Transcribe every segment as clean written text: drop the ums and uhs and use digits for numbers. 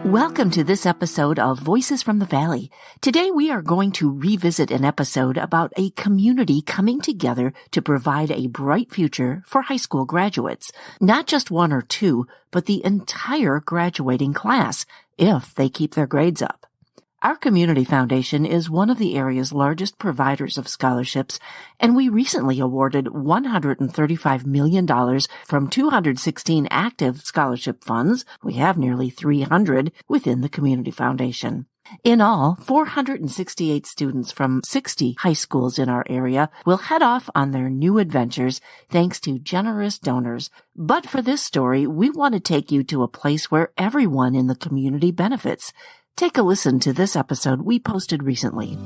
Welcome to this episode of Voices from the Valley. Today we are going to revisit an episode about a community coming together to provide a bright future for high school graduates. Not just one or two, but the entire graduating class, if they keep their grades up. Our community foundation is one of the area's largest providers of scholarships, and we recently awarded $135 million from 216 active scholarship funds. We have nearly 300 within the community foundation. In all, 468 students from 60 high schools in our area will head off on their new adventures thanks to generous donors. But for this story, we want to take you to a place where everyone in the community benefits. Take a listen to this episode we posted recently.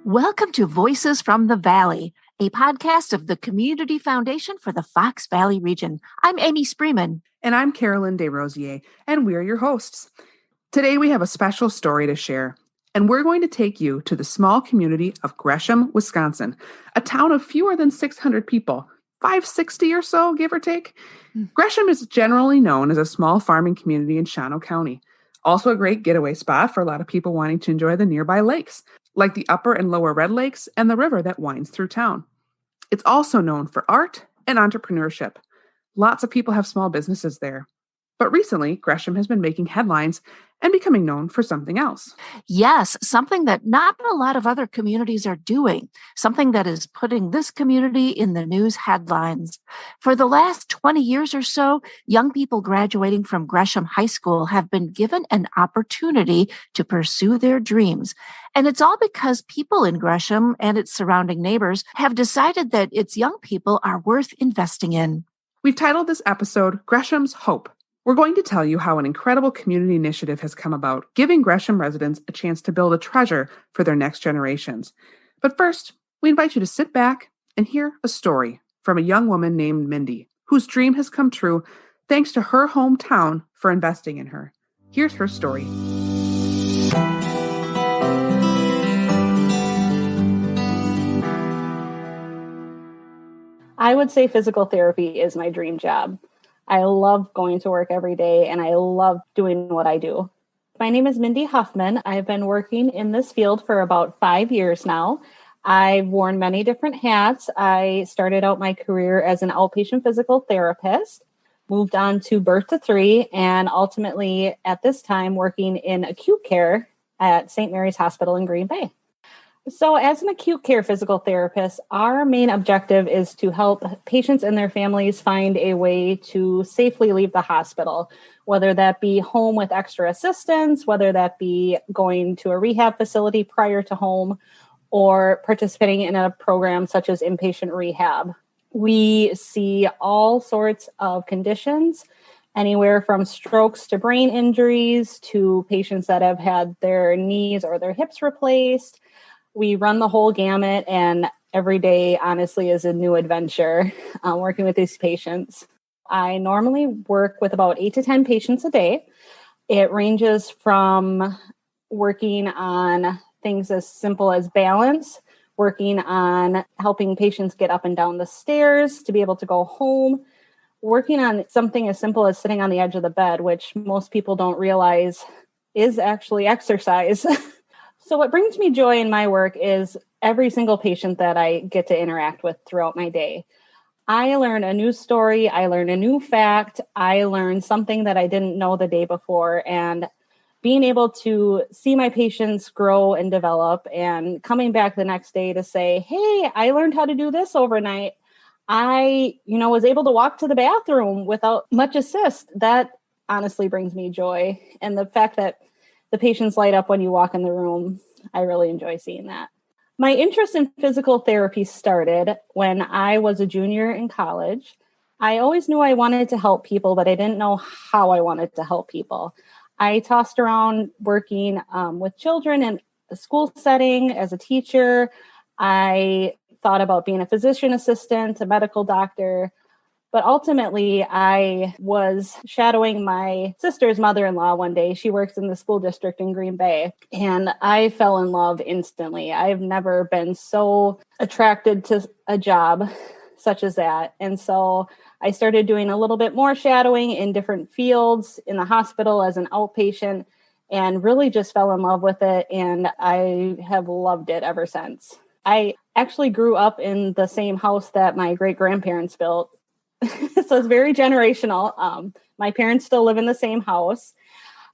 Welcome to Voices from the Valley, a podcast of the Community Foundation for the Fox Valley region. I'm Amy Spreeman. And I'm Carolyn Desrosiers, and we're your hosts. Today we have a special story to share, and we're going to take you to the small community of Gresham, Wisconsin, a town of fewer than 600 people. 560 or so, give or take. Gresham is generally known as a small farming community in Shawano County. Also a great getaway spot for a lot of people wanting to enjoy the nearby lakes, like the Upper and Lower Red Lakes and the river that winds through town. It's also known for art and entrepreneurship. Lots of people have small businesses there. But recently, Gresham has been making headlines and becoming known for something else. Yes, something that not a lot of other communities are doing, something that is putting this community in the news headlines. For the last 20 years or so, young people graduating from Gresham High School have been given an opportunity to pursue their dreams. And it's all because people in Gresham and its surrounding neighbors have decided that its young people are worth investing in. We've titled this episode, Gresham's Hope. We're going to tell you how an incredible community initiative has come about, giving Gresham residents a chance to build a treasure for their next generations. But first, we invite you to sit back and hear a story from a young woman named Mindy, whose dream has come true thanks to her hometown for investing in her. Here's her story. I would say physical therapy is my dream job. I love going to work every day, and I love doing what I do. My name is Mindy Huffman. I've been working in this field for about 5 years now. I've worn many different hats. I started out my career as an outpatient physical therapist, moved on to birth to 3, and ultimately at this time working in acute care at St. Mary's Hospital in Green Bay. So as an acute care physical therapist, our main objective is to help patients and their families find a way to safely leave the hospital, whether that be home with extra assistance, whether that be going to a rehab facility prior to home, or participating in a program such as inpatient rehab. We see all sorts of conditions, anywhere from strokes to brain injuries to patients that have had their knees or their hips replaced. We run the whole gamut, and every day, honestly, is a new adventure working with these patients. I normally work with about 8 to 10 patients a day. It ranges from working on things as simple as balance, working on helping patients get up and down the stairs to be able to go home, working on something as simple as sitting on the edge of the bed, which most people don't realize is actually exercise. So what brings me joy in my work is every single patient that I get to interact with throughout my day. I learn a new story. I learn a new fact. I learn something that I didn't know the day before. And being able to see my patients grow and develop and coming back the next day to say, hey, I learned how to do this overnight. I, was able to walk to the bathroom without much assist. That honestly brings me joy. And the fact that the patients light up when you walk in the room, I really enjoy seeing that. My interest in physical therapy started when I was a junior in college. I always knew I wanted to help people, but I didn't know how I wanted to help people. I tossed around working with children in a school setting as a teacher. I thought about being a physician assistant, a medical doctor. But ultimately, I was shadowing my sister's mother-in-law one day. She works in the school district in Green Bay, and I fell in love instantly. I've never been so attracted to a job such as that. And so I started doing a little bit more shadowing in different fields in the hospital as an outpatient, and really just fell in love with it. And I have loved it ever since. I actually grew up in the same house that my great-grandparents built. So it's very generational. My parents still live in the same house.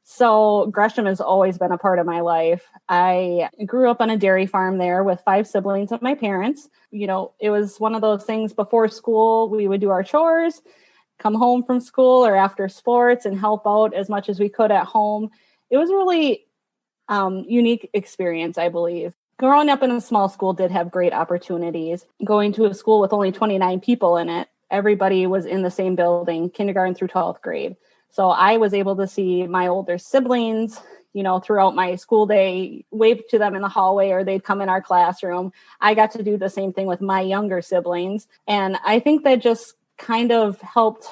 So Gresham has always been a part of my life. I grew up on a dairy farm there with 5 siblings of my parents. You know, it was one of those things before school, we would do our chores, come home from school or after sports and help out as much as we could at home. It was a really unique experience, I believe. Growing up in a small school did have great opportunities. Going to a school with only 29 people in it, everybody was in the same building, kindergarten through 12th grade. So I was able to see my older siblings, you know, throughout my school day, wave to them in the hallway, or they'd come in our classroom. I got to do the same thing with my younger siblings. And I think that just kind of helped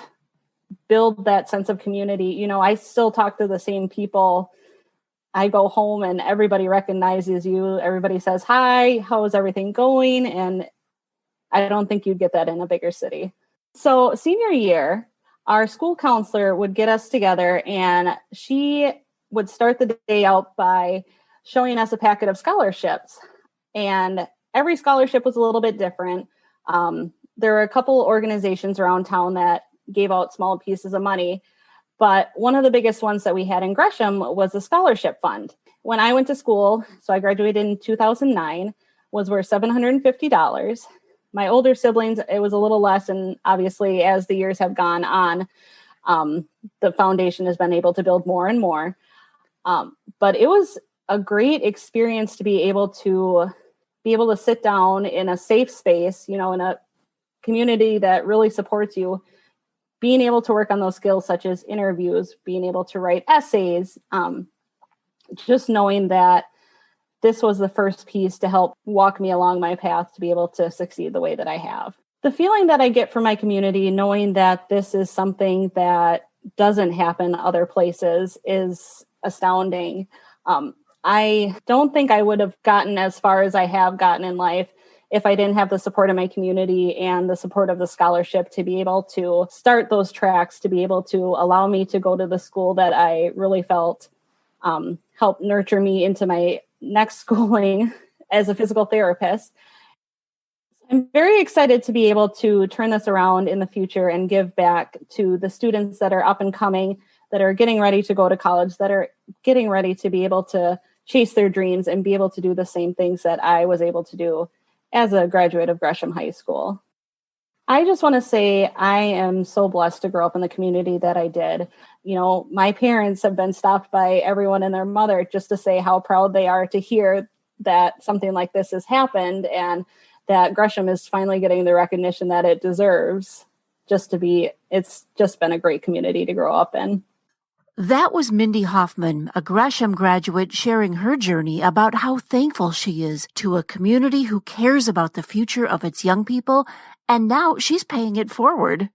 build that sense of community. You know, I still talk to the same people. I go home and everybody recognizes you. Everybody says, hi, how is everything going? And I don't think you'd get that in a bigger city. So senior year, our school counselor would get us together, and she would start the day out by showing us a packet of scholarships. And every scholarship was a little bit different. There were a couple organizations around town that gave out small pieces of money, but one of the biggest ones that we had in Gresham was the scholarship fund. When I went to school, so I graduated in 2009, was worth $750. My older siblings, it was a little less. And obviously, as the years have gone on, the foundation has been able to build more and more. But it was a great experience to be able to sit down in a safe space, you know, in a community that really supports you, being able to work on those skills such as interviews, being able to write essays, just knowing that this was the first piece to help walk me along my path to be able to succeed the way that I have. The feeling that I get from my community, knowing that this is something that doesn't happen other places, is astounding. I don't think I would have gotten as far as I have gotten in life if I didn't have the support of my community and the support of the scholarship to be able to start those tracks, to be able to allow me to go to the school that I really felt helped nurture me into my next schooling as a physical therapist. I'm very excited to be able to turn this around in the future and give back to the students that are up and coming, that are getting ready to go to college, that are getting ready to be able to chase their dreams and be able to do the same things that I was able to do as a graduate of Gresham High School. I just want to say I am so blessed to grow up in the community that I did. You know, my parents have been stopped by everyone and their mother just to say how proud they are to hear that something like this has happened and that Gresham is finally getting the recognition that it deserves. It's just been a great community to grow up in. That was Mindy Hoffman, a Gresham graduate, sharing her journey about how thankful she is to a community who cares about the future of its young people, and now she's paying it forward.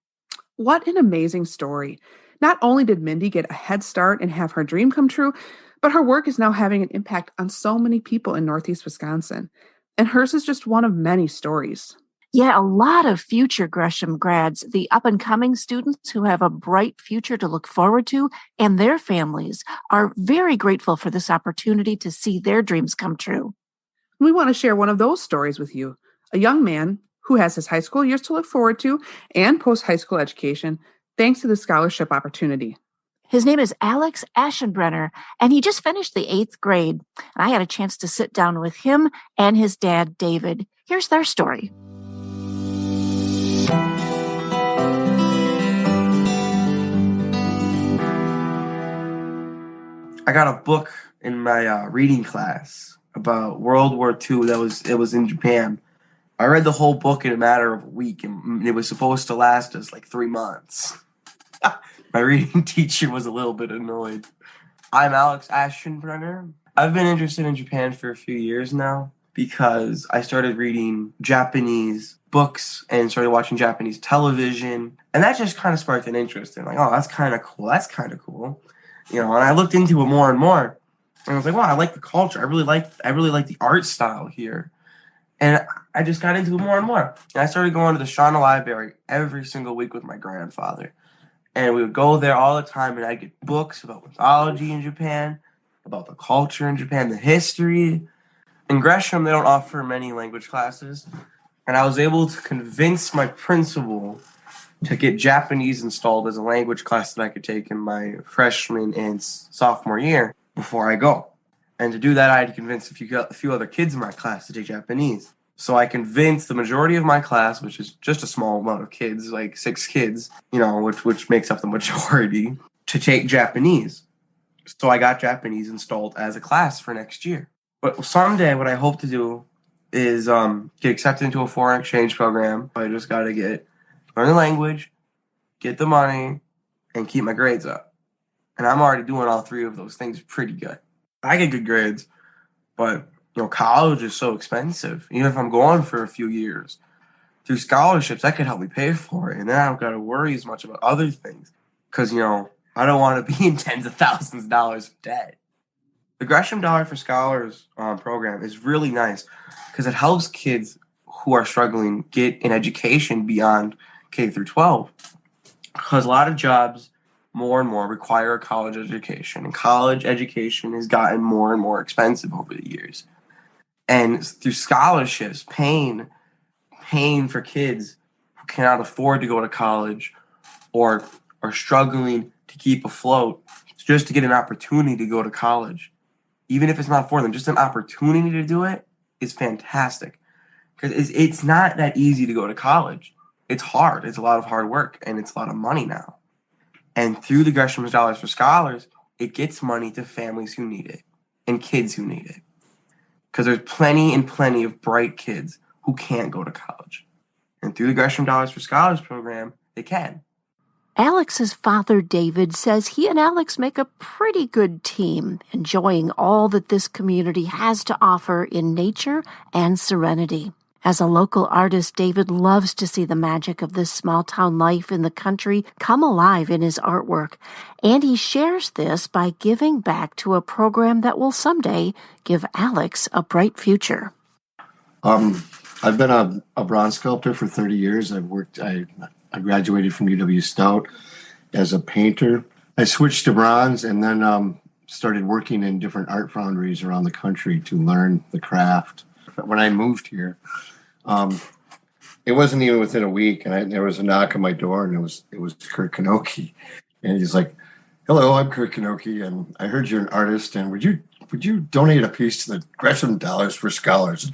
What an amazing story. Not only did Mindy get a head start and have her dream come true, but her work is now having an impact on so many people in Northeast Wisconsin. And hers is just one of many stories. Yeah, a lot of future Gresham grads, the up-and-coming students who have a bright future to look forward to, and their families are very grateful for this opportunity to see their dreams come true. We want to share one of those stories with you. A young man who has his high school years to look forward to and post-high school education thanks to the scholarship opportunity. His name is Alex Aschenbrenner, and he just finished the 8th grade. And I had a chance to sit down with him and his dad, David. Here's their story. I got a book in my reading class about World War II. It was in Japan. I read the whole book in a matter of a week, and it was supposed to last us like 3 months. My reading teacher was a little bit annoyed. I'm Alex Aschenbrenner. I've been interested in Japan for a few years now. because I started reading Japanese books and started watching Japanese television. And that just kind of sparked an interest in like, oh, that's kind of cool. That's kind of cool. And I looked into it more and more. And I was like, wow, I like the culture. I really like the art style here. And I just got into it more and more. And I started going to the Shauna Library every single week with my grandfather. And we would go there all the time, and I'd get books about mythology in Japan, about the culture in Japan, the history. In Gresham, they don't offer many language classes. And I was able to convince my principal to get Japanese installed as a language class that I could take in my freshman and sophomore year before I go. And to do that, I had to convince a few other kids in my class to take Japanese. So I convinced the majority of my class, which is just a small amount of kids, like 6 kids, which makes up the majority, to take Japanese. So I got Japanese installed as a class for next year. But someday what I hope to do is get accepted into a foreign exchange program. I just got to learn the language, get the money, and keep my grades up. And I'm already doing all 3 of those things pretty good. I get good grades, but college is so expensive. Even if I'm going for a few years, through scholarships, that could help me pay for it. And then I don't got to worry as much about other things because, I don't want to be in tens of thousands of dollars of debt. The Gresham Dollar for Scholars program is really nice because it helps kids who are struggling get an education beyond K through 12. Because a lot of jobs more and more require a college education, and college education has gotten more and more expensive over the years. And through scholarships, paying for kids who cannot afford to go to college or are struggling to keep afloat just to get an opportunity to go to college, even if it's not for them, just an opportunity to do it is fantastic. Because it's not that easy to go to college. It's hard. It's a lot of hard work, and it's a lot of money now. And through the Gresham Dollars for Scholars, it gets money to families who need it and kids who need it. Because there's plenty and plenty of bright kids who can't go to college. And through the Gresham Dollars for Scholars program, they can. Alex's father, David, says he and Alex make a pretty good team, enjoying all that this community has to offer in nature and serenity. As a local artist, David loves to see the magic of this small-town life in the country come alive in his artwork, and he shares this by giving back to a program that will someday give Alex a bright future. I've been a bronze sculptor for 30 years. I graduated from UW Stout as a painter. I switched to bronze and then started working in different art foundries around the country to learn the craft. When I moved here, it wasn't even within a week, and there was a knock on my door, and it was Kurt Kanoki, and he's like, "Hello, I'm Kurt Kanoki, and I heard you're an artist, and would you donate a piece to the Gresham Dollars for Scholars?"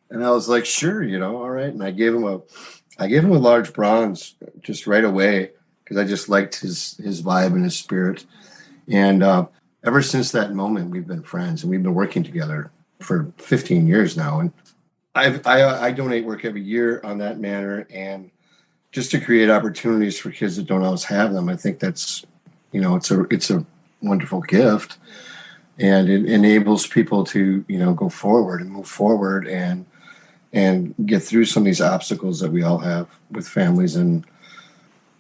And I was like, "Sure, all right." And I gave him a large bronze just right away because I just liked his vibe and his spirit, and ever since that moment, we've been friends, and we've been working together for 15 years now, and I donate work every year on that manner, and just to create opportunities for kids that don't always have them. I think that's, it's a wonderful gift, and it enables people to, go forward and move forward and get through some of these obstacles that we all have with families and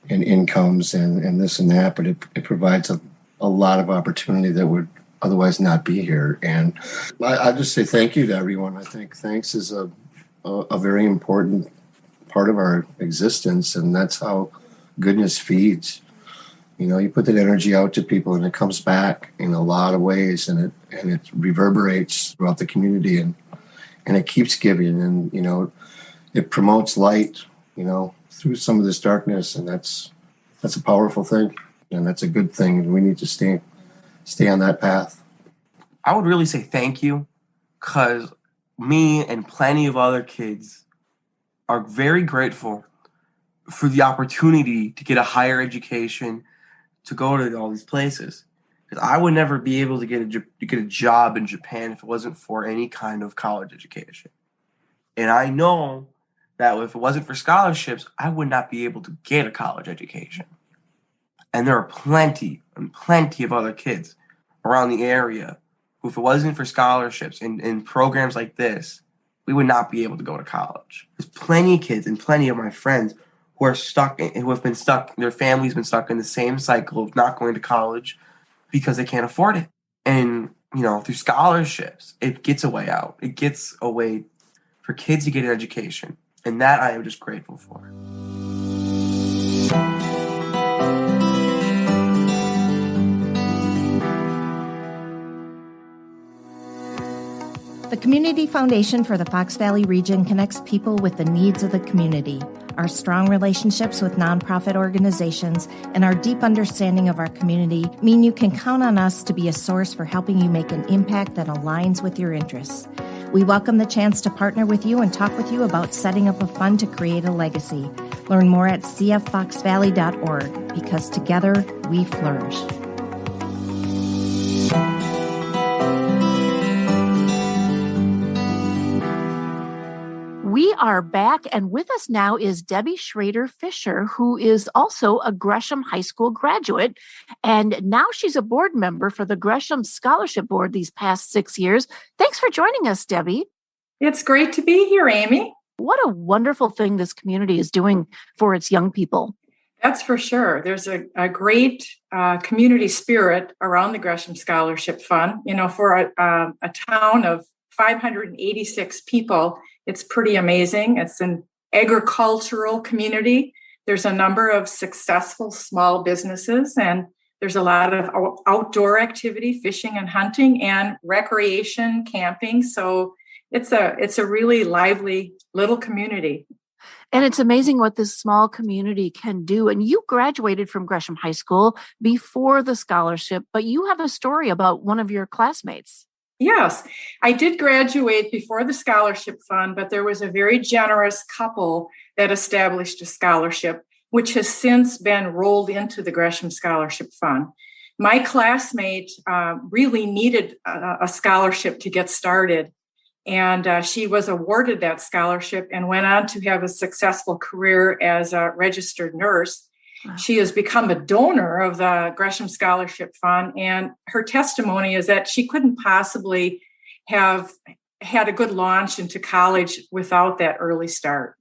incomes and this and that. But it provides a lot of opportunity that would otherwise not be here. And I just say thank you to everyone. I think thanks is a very important part of our existence, and that's how goodness feeds. You put that energy out to people, and it comes back in a lot of ways, and it reverberates throughout the community, and it keeps giving, and it promotes light, through some of this darkness, and that's a powerful thing, and that's a good thing, and we need to stay on that path. I would really say thank you, because me and plenty of other kids are very grateful for the opportunity to get a higher education, to go to all these places. Because I would never be able to get a job in Japan if it wasn't for any kind of college education. And I know that if it wasn't for scholarships, I would not be able to get a college education. And there are plenty and plenty of other kids around the area who, if it wasn't for scholarships and programs like this, we would not be able to go to college. There's plenty of kids and plenty of my friends who are who have been stuck, their family's been stuck in the same cycle of not going to college because they can't afford it. And, through scholarships, it gets a way out. It gets a way for kids to get an education. And that I am just grateful for. The Community Foundation for the Fox Valley region connects people with the needs of the community. Our strong relationships with nonprofit organizations and our deep understanding of our community mean you can count on us to be a source for helping you make an impact that aligns with your interests. We welcome the chance to partner with you and talk with you about setting up a fund to create a legacy. Learn more at cffoxvalley.org, because together we flourish. We are back, and with us now is Debbie Schrader-Fisher, who is also a Gresham High School graduate, and now she's a board member for the Gresham Scholarship Board these past 6 years. Thanks for joining us, Debbie. It's great to be here, Amy. What a wonderful thing this community is doing for its young people. That's for sure. There's a great community spirit around the Gresham Scholarship Fund. For a town of 586 people, it's pretty amazing. It's an agricultural community. There's a number of successful small businesses, and there's a lot of outdoor activity, fishing and hunting, and recreation, camping. So it's a really lively little community. And it's amazing what this small community can do. And you graduated from Gresham High School before the scholarship, but you have a story about one of your classmates. Yes, I did graduate before the scholarship fund, but there was a very generous couple that established a scholarship, which has since been rolled into the Gresham Scholarship Fund. My classmate really needed a scholarship to get started, and she was awarded that scholarship and went on to have a successful career as a registered nurse. Wow. She has become a donor of the Gresham Scholarship Fund, and her testimony is that she couldn't possibly have had a good launch into college without that early start.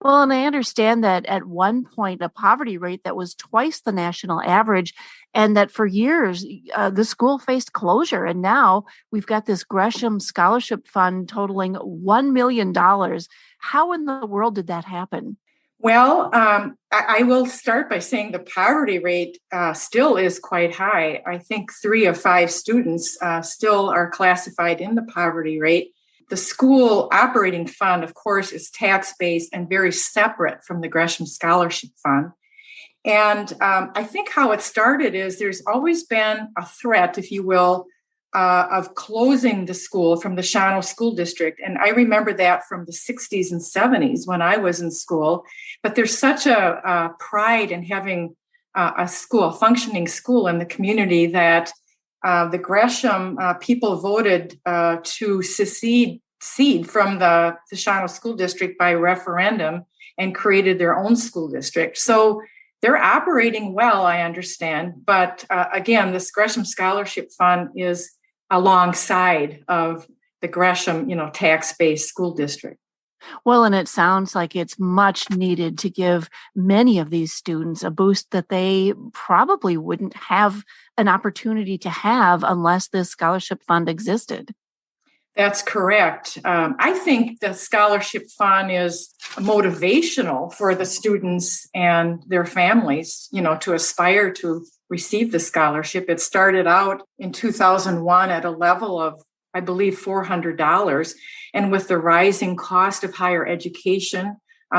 Well, and I understand that at one point, a poverty rate that was twice the national average, and that for years, the school faced closure. And now we've got this Gresham Scholarship Fund totaling $1 million. How in the world did that happen? Well, I will start by saying the poverty rate still is quite high. I think 3 of 5 students still are classified in the poverty rate. The school operating fund, of course, is tax-based and very separate from the Gresham Scholarship Fund. And I think how it started is there's always been a threat, if you will, of closing the school from the Shawano School District. And I remember that from the 60s and 70s when I was in school. But there's such a pride in having a functioning school in the community that the Gresham people voted to secede from the Shawano School District by referendum and created their own school district. So they're operating well, I understand. But again, this Gresham Scholarship Fund is alongside of the Gresham, tax-based school district. Well, and it sounds like it's much needed to give many of these students a boost that they probably wouldn't have an opportunity to have unless this scholarship fund existed. That's correct. I think the scholarship fund is motivational for the students and their families, to aspire to receive the scholarship. It started out in 2001 at a level of, I believe, $400. And with the rising cost of higher education,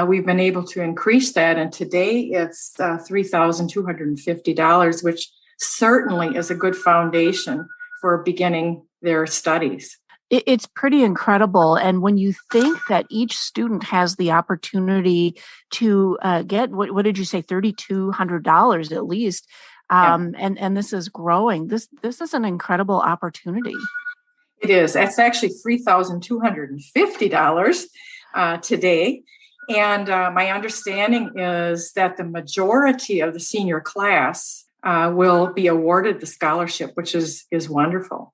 we've been able to increase that. And today it's $3,250, which certainly is a good foundation for beginning their studies. It's pretty incredible. And when you think that each student has the opportunity to get, what did you say, $3,200 at least, and this is growing, this is an incredible opportunity. It is. It's actually $3,250 today. And my understanding is that the majority of the senior class will be awarded the scholarship, which is wonderful.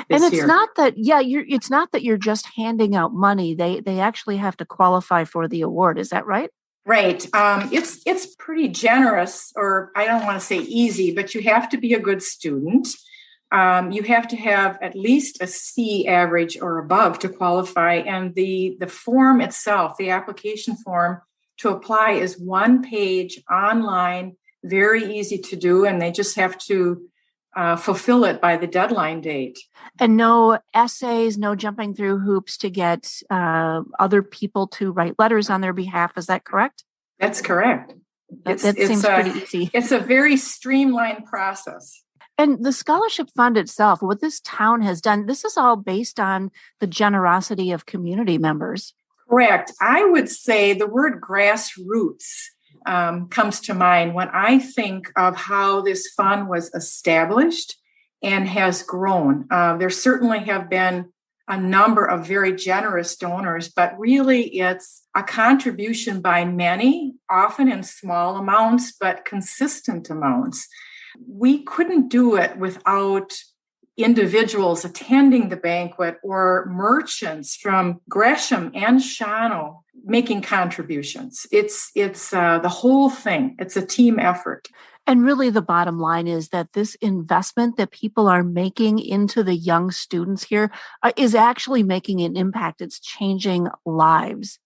this And it's year. not that, it's not that you're just handing out money. They actually have to qualify for the award. Is that right? Right. It's pretty generous, or I don't want to say easy, but you have to be a good student. You have to have at least a C average or above to qualify. And the form itself, the application form to apply, is one page online, very easy to do. And they just have to fulfill it by the deadline date. And no essays, no jumping through hoops to get other people to write letters on their behalf. Is that correct? That's correct. That seems pretty easy. It's a very streamlined process. And the scholarship fund itself, what this town has done, this is all based on the generosity of community members. Correct. I would say the word grassroots comes to mind when I think of how this fund was established and has grown. There certainly have been a number of very generous donors, but really it's a contribution by many, often in small amounts, but consistent amounts. We couldn't do it without individuals attending the banquet or merchants from Gresham and Shawano making contributions. It's the whole thing. It's a team effort. And really the bottom line is that this investment that people are making into the young students here is actually making an impact. It's changing lives.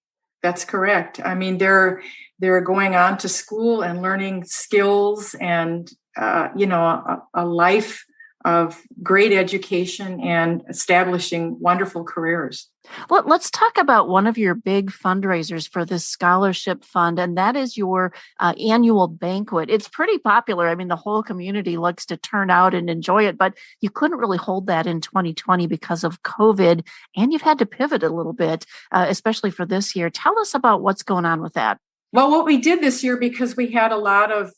That's correct. I mean, they're going on to school and learning skills and a life of great education and establishing wonderful careers. Well, let's talk about one of your big fundraisers for this scholarship fund, and that is your annual banquet. It's pretty popular. I mean, the whole community likes to turn out and enjoy it, but you couldn't really hold that in 2020 because of COVID, and you've had to pivot a little bit, especially for this year. Tell us about what's going on with that. Well, what we did this year, because we had a lot of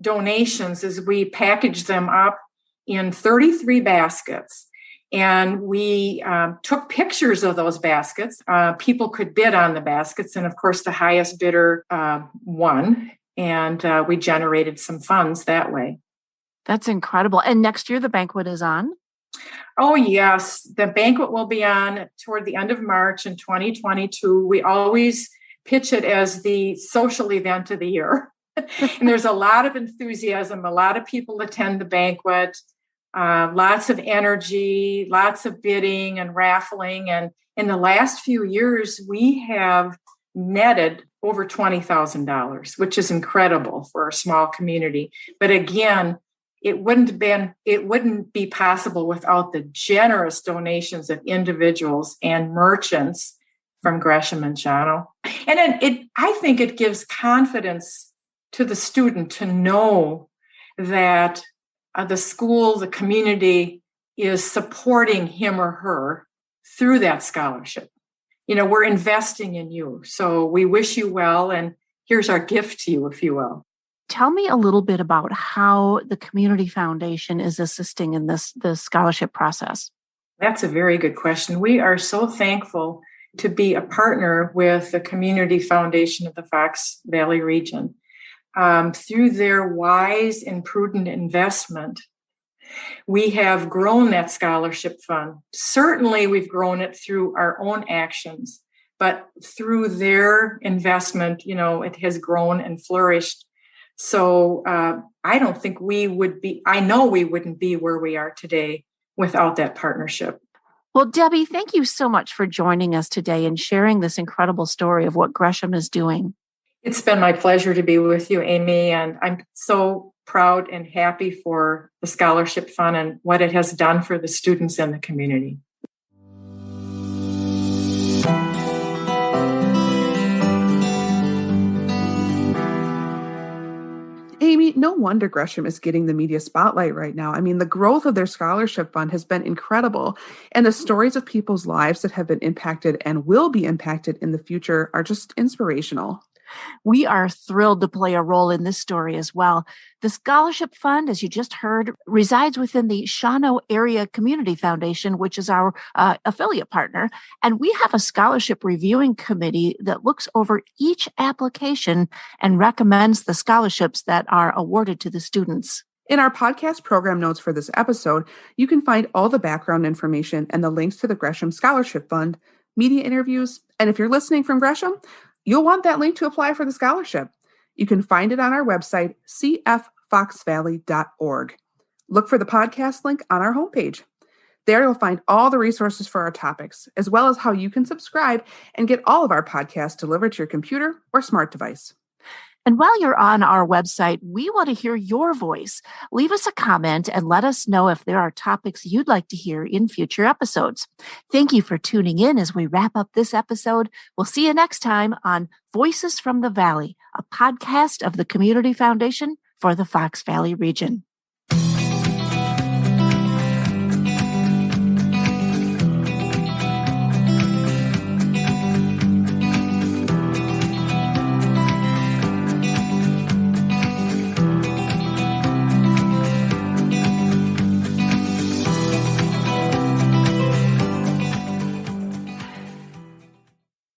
donations, is we packaged them up in 33 baskets. And we took pictures of those baskets. People could bid on the baskets. And of course, the highest bidder won. And we generated some funds that way. That's incredible. And next year, the banquet is on? Oh, yes. The banquet will be on toward the end of March in 2022. We always pitch it as the social event of the year. And there's a lot of enthusiasm. A lot of people attend the banquet. Lots of energy, lots of bidding and raffling. And in the last few years, we have netted over $20,000, which is incredible for a small community. But again, it wouldn't be possible without the generous donations of individuals and merchants from Gresham and Shawano. And I think it gives confidence to the student to know that the school, the community is supporting him or her through that scholarship. You know, we're investing in you. So we wish you well. And here's our gift to you, if you will. Tell me a little bit about how the Community Foundation is assisting in the scholarship process. That's a very good question. We are so thankful to be a partner with the Community Foundation of the Fox Valley region. Through their wise and prudent investment, we have grown that scholarship fund. Certainly, we've grown it through our own actions, but through their investment, it has grown and flourished. So I don't think I know we wouldn't be where we are today without that partnership. Well, Debbie, thank you so much for joining us today and sharing this incredible story of what Gresham is doing. It's been my pleasure to be with you, Amy, and I'm so proud and happy for the Scholarship Fund and what it has done for the students in the community. Amy, no wonder Gresham is getting the media spotlight right now. I mean, the growth of their scholarship fund has been incredible, and the stories of people's lives that have been impacted and will be impacted in the future are just inspirational. We are thrilled to play a role in this story as well. The Scholarship Fund, as you just heard, resides within the Shawano Area Community Foundation, which is our affiliate partner. And we have a scholarship reviewing committee that looks over each application and recommends the scholarships that are awarded to the students. In our podcast program notes for this episode, you can find all the background information and the links to the Gresham Scholarship Fund, media interviews, and if you're listening from Gresham, you'll want that link to apply for the scholarship. You can find it on our website, cffoxvalley.org. Look for the podcast link on our homepage. There you'll find all the resources for our topics, as well as how you can subscribe and get all of our podcasts delivered to your computer or smart device. And while you're on our website, we want to hear your voice. Leave us a comment and let us know if there are topics you'd like to hear in future episodes. Thank you for tuning in as we wrap up this episode. We'll see you next time on Voices from the Valley, a podcast of the Community Foundation for the Fox Valley region.